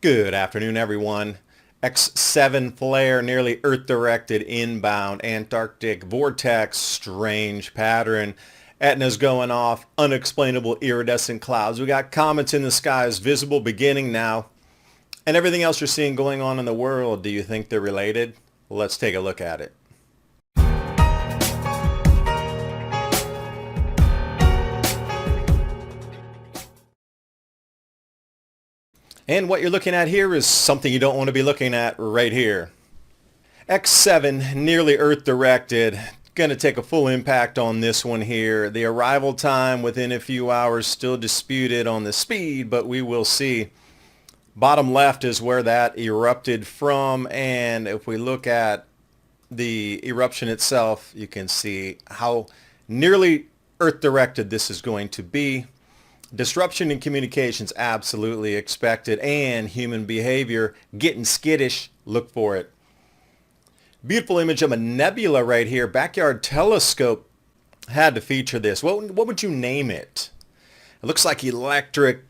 Good afternoon, everyone. X7 flare nearly Earth-directed inbound Antarctic vortex, strange pattern. Etna's going off, unexplainable iridescent clouds. We got comets in the skies, visible beginning now. And everything else you're seeing going on in the world, do you think they're related? Let's take a look at it. And what you're looking at here is something you don't want to be looking at right here. X7, nearly Earth-directed. Going to take a full impact on this one here. The arrival time within a few hours still disputed on the speed, but we will see. Bottom left is where that erupted from, and if we look at the eruption itself, you can see how nearly Earth-directed this is going to be. Disruption in communications absolutely expected, and human behavior getting skittish. Look for it. Beautiful image of a nebula right here. Backyard telescope had to feature this. What would you name it? It looks like electric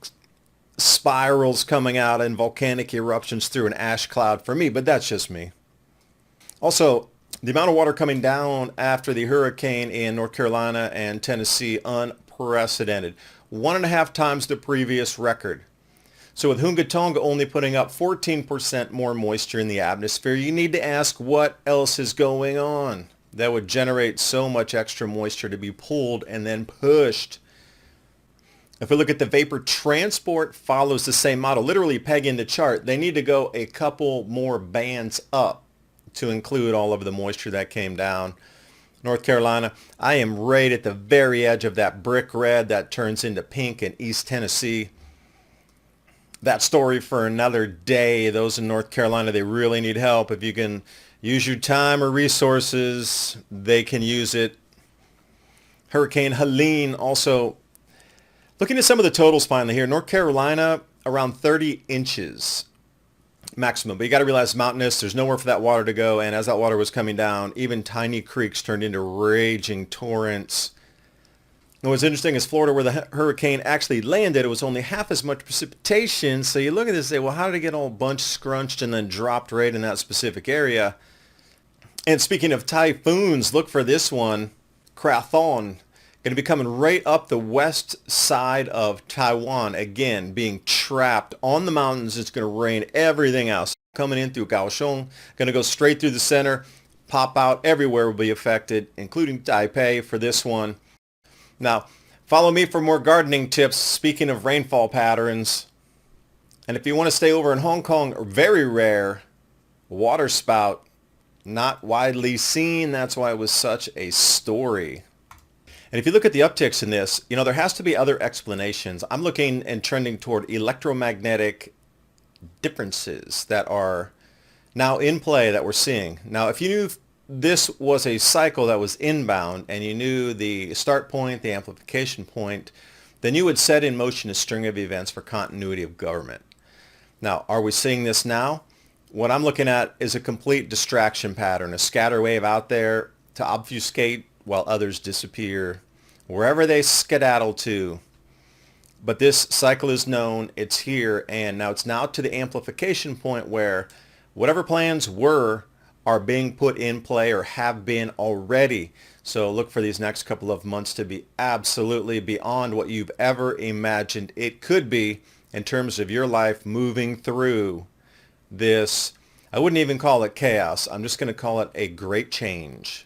spirals coming out and volcanic eruptions through an ash cloud for me, but that's just me. Also, the amount of water coming down after the hurricane in North Carolina and Tennessee, unprecedented. 1.5 times the previous record. So with Hunga Tonga only putting up 14% more moisture in the atmosphere, you need to ask what else is going on that would generate so much extra moisture to be pulled and then pushed. If we look at the vapor transport, follows the same model, literally pegging the chart. They need to go a couple more bands up to include all of the moisture that came down. North Carolina, I am right at the very edge of that brick red that turns into pink in East Tennessee. That story for another day. Those in North Carolina, they really need help. If you can use your time or resources, they can use it. Hurricane Helene also. Looking at some of the totals finally here. North Carolina, around 30 inches maximum, but you got to realize mountainous, there's nowhere for that water to go, and as that water was coming down, even tiny creeks turned into raging torrents. And what's interesting is Florida, where the hurricane actually landed, it was only half as much precipitation, so you look at this and say, well, how did it get all bunch scrunched and then dropped right in that specific area? And speaking of typhoons, look for this one, Krathon, going to be coming right up the west side of Taiwan. Again, being trapped on the mountains. It's going to rain everything else. Coming in through Kaohsiung, going to go straight through the center, pop out. Everywhere will be affected, including Taipei for this one. Now, follow me for more gardening tips. Speaking of rainfall patterns, and if you want to stay over in Hong Kong, very rare waterspout, not widely seen. That's why it was such a story. And if you look at the upticks in this, there has to be other explanations. I'm looking and trending toward electromagnetic differences that are now in play that we're seeing. Now, if you knew this was a cycle that was inbound and you knew the start point, the amplification point, then you would set in motion a string of events for continuity of government. Now, are we seeing this now? What I'm looking at is a complete distraction pattern, a scatter wave out there to obfuscate while others disappear wherever they skedaddle to. But this cycle is known, it's here, and now it's now to the amplification point where whatever plans are being put in play or have been already. So look for these next couple of months to be absolutely beyond what you've ever imagined it could be in terms of your life moving through this. I wouldn't even call it chaos. I'm just going to call it a great change.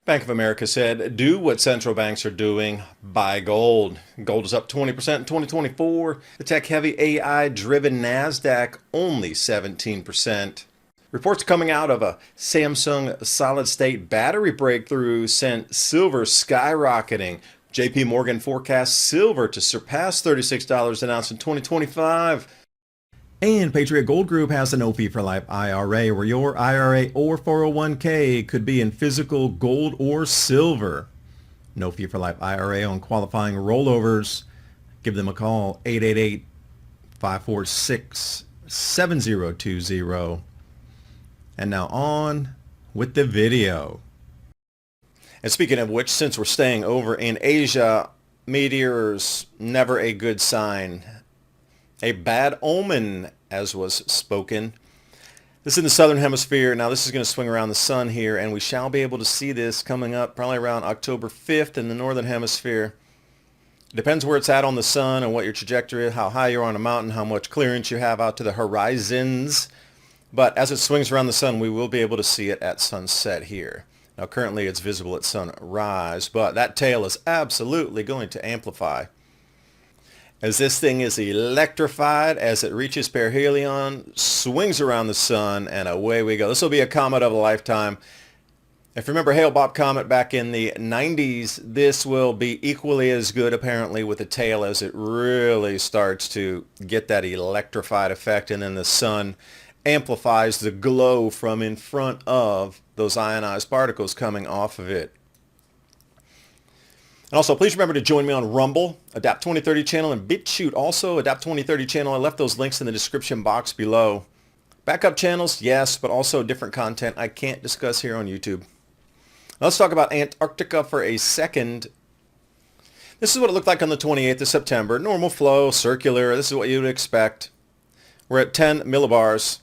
Bank of America said, do what central banks are doing, buy gold. Gold is up 20% in 2024. The tech-heavy AI-driven NASDAQ only 17%. Reports coming out of a Samsung solid-state battery breakthrough sent silver skyrocketing. JP Morgan forecasts silver to surpass $36 an ounce in 2025. And Patriot Gold Group has an OP for Life IRA where your IRA or 401k could be in physical gold or silver. No fee for Life IRA on qualifying rollovers. Give them a call, 888-546-7020. And now on with the video. And speaking of which, since we're staying over in Asia, meteors, never a good sign. A bad omen as was spoken. This is in the southern hemisphere. Now this is going to swing around the sun here, and we shall be able to see this coming up probably around October 5th in the northern hemisphere. Depends where it's at on the sun and what your trajectory is, how high you're on a mountain, how much clearance you have out to the horizons. But as it swings around the sun, we will be able to see it at sunset here. Now currently it's visible at sunrise, but that tail is absolutely going to amplify. As this thing is electrified as it reaches perihelion, swings around the sun, and away we go. This will be a comet of a lifetime. If you remember Hale-Bopp comet back in the 90s, this will be equally as good apparently with the tail as it really starts to get that electrified effect, and then the sun amplifies the glow from in front of those ionized particles coming off of it. And also, please remember to join me on Rumble, Adapt 2030 channel, and BitChute also, Adapt 2030 channel. I left those links in the description box below. Backup channels, yes, but also different content I can't discuss here on YouTube. Let's talk about Antarctica for a second. This is what it looked like on the 28th of September. Normal flow, circular. This is what you would expect. We're at 10 millibars.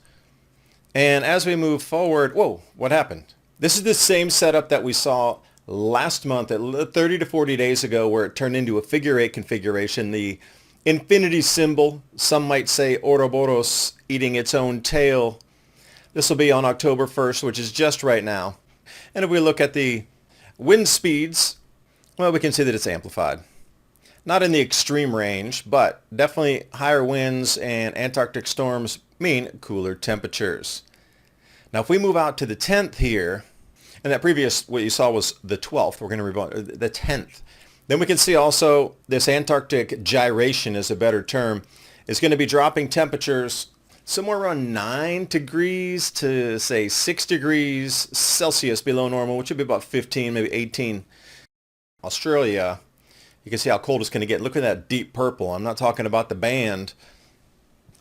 And as we move forward, whoa, what happened? This is the same setup that we saw last month, at 30 to 40 days ago, where it turned into a figure 8 configuration. The infinity symbol, some might say Ouroboros eating its own tail. This will be on October 1st, which is just right now. And if we look at the wind speeds, well, we can see that it's amplified. Not in the extreme range, but definitely higher winds, and Antarctic storms mean cooler temperatures. Now, if we move out to the 10th here, and that previous, what you saw was the 12th, we're going to revert the 10th. Then we can see also this Antarctic gyration is a better term. It's going to be dropping temperatures somewhere around 9 degrees to, say, 6 degrees Celsius below normal, which would be about 15, maybe 18. Australia, you can see how cold it's going to get. Look at that deep purple. I'm not talking about the band.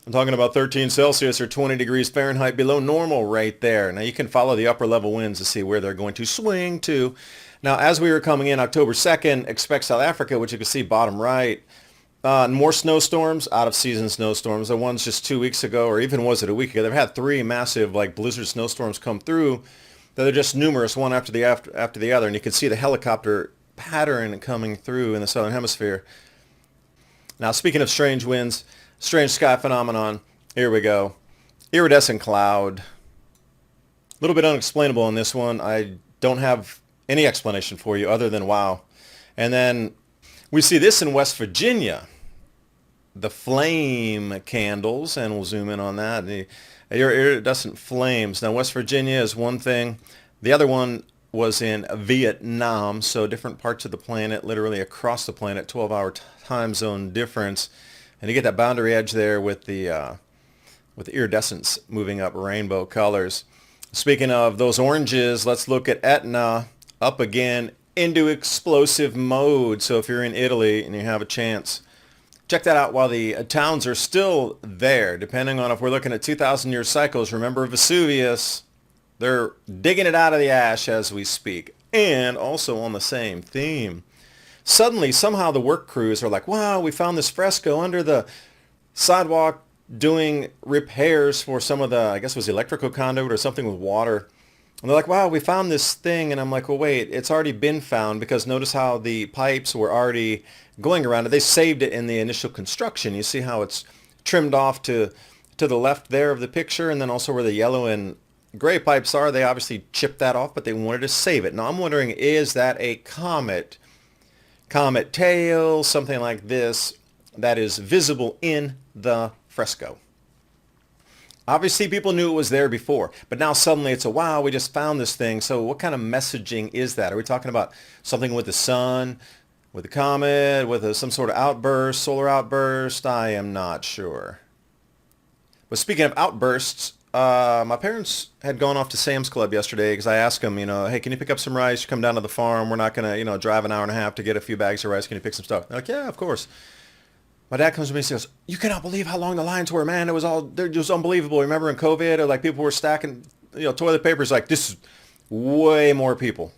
I'm talking about 13 Celsius or 20 degrees Fahrenheit below normal right there. Now you can follow the upper level winds to see where they're going to swing to. Now as we were coming in October 2nd, expect South Africa, which you can see bottom right, more snowstorms, out of season snowstorms. The ones just 2 weeks ago, or even was it a week ago, they've had 3 massive like blizzard snowstorms come through that are just numerous, one after the other, and you can see the helicopter pattern coming through in the southern hemisphere. Now speaking of strange winds, strange sky phenomenon, here we go. Iridescent cloud. A little bit unexplainable on this one. I don't have any explanation for you other than wow. And then we see this in West Virginia. The flame candles, and we'll zoom in on that. The iridescent flames. Now West Virginia is one thing. The other one was in Vietnam, so different parts of the planet, literally across the planet, 12-hour time zone difference. And you get that boundary edge there with the iridescence moving up rainbow colors. Speaking of those oranges, let's look at Etna up again into explosive mode. So if you're in Italy and you have a chance, check that out while the towns are still there. Depending on if we're looking at 2,000-year cycles, remember Vesuvius, they're digging it out of the ash as we speak. And also on the same theme, suddenly somehow the work crews are like, wow, we found this fresco under the sidewalk doing repairs for some of the, I guess it was electrical conduit or something with water. And they're like, wow, we found this thing. And I'm like, well, wait, it's already been found, because notice how the pipes were already going around it. They saved it in the initial construction. You see how it's trimmed off to the left there of the picture, and then also where the yellow and gray pipes are, they obviously chipped that off, but they wanted to save it. Now I'm wondering, is that a comet tail, something like this, that is visible in the fresco? Obviously people knew it was there before, but now suddenly it's a wow, we just found this thing. So what kind of messaging is that? Are we talking about something with the sun, with the comet, with some sort of outburst, solar outburst? I am not sure. But speaking of outbursts, my parents had gone off to Sam's Club yesterday because I asked them, hey, can you pick up some rice? Come down to the farm. We're not going to, drive an hour and a half to get a few bags of rice. Can you pick some stuff? They're like, yeah, of course. My dad comes to me and says, you cannot believe how long the lines were, man. It was unbelievable. Remember in COVID, like people were stacking, toilet papers. Like, this is way more people.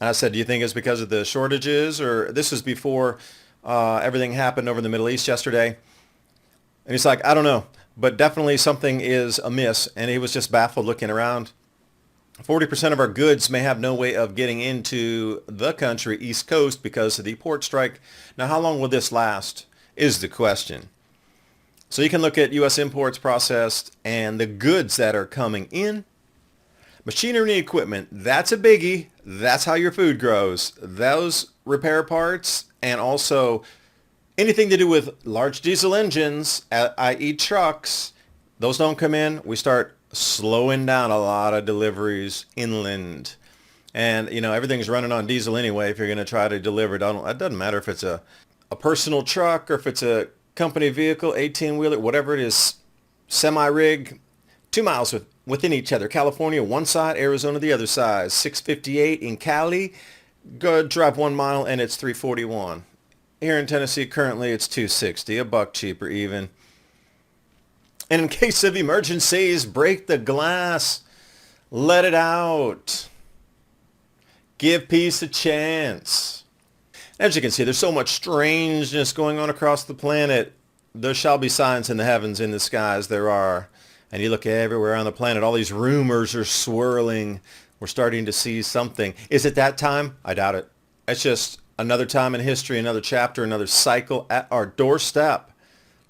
And I said, do you think it's because of the shortages, or this is before everything happened over in the Middle East yesterday? And he's like, I don't know. but definitely something is amiss, and he was just baffled looking around. 40% of our goods may have no way of getting into the country, East Coast, because of the port strike. Now, how long will this last is the question. So you can look at U.S. imports processed and the goods that are coming in. Machinery and equipment, that's a biggie. That's how your food grows. Those repair parts and also anything to do with large diesel engines, i.e. trucks, those don't come in. We start slowing down a lot of deliveries inland. And, everything's running on diesel anyway if you're going to try to deliver. It doesn't matter if it's a personal truck or if it's a company vehicle, 18-wheeler, whatever it is, semi-rig, 2 miles within each other. California, one side, Arizona, the other side. 658 in Cali. Go drive 1 mile and it's $341. Here in Tennessee, currently it's $260, $1 cheaper even. And in case of emergencies, break the glass. Let it out. Give peace a chance. As you can see, there's so much strangeness going on across the planet. There shall be signs in the heavens, in the skies. There are. And you look everywhere on the planet, all these rumors are swirling. We're starting to see something. Is it that time? I doubt it. It's just another time in history, another chapter, another cycle at our doorstep.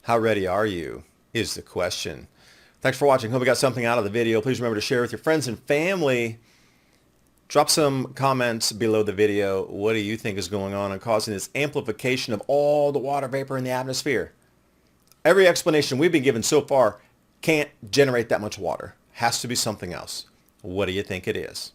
How ready are you is the question. Thanks for watching. Hope you got something out of the video. Please remember to share with your friends and family. Drop some comments below the video. What do you think is going on and causing this amplification of all the water vapor in the atmosphere? Every explanation we've been given so far can't generate that much water. Has to be something else. What do you think it is?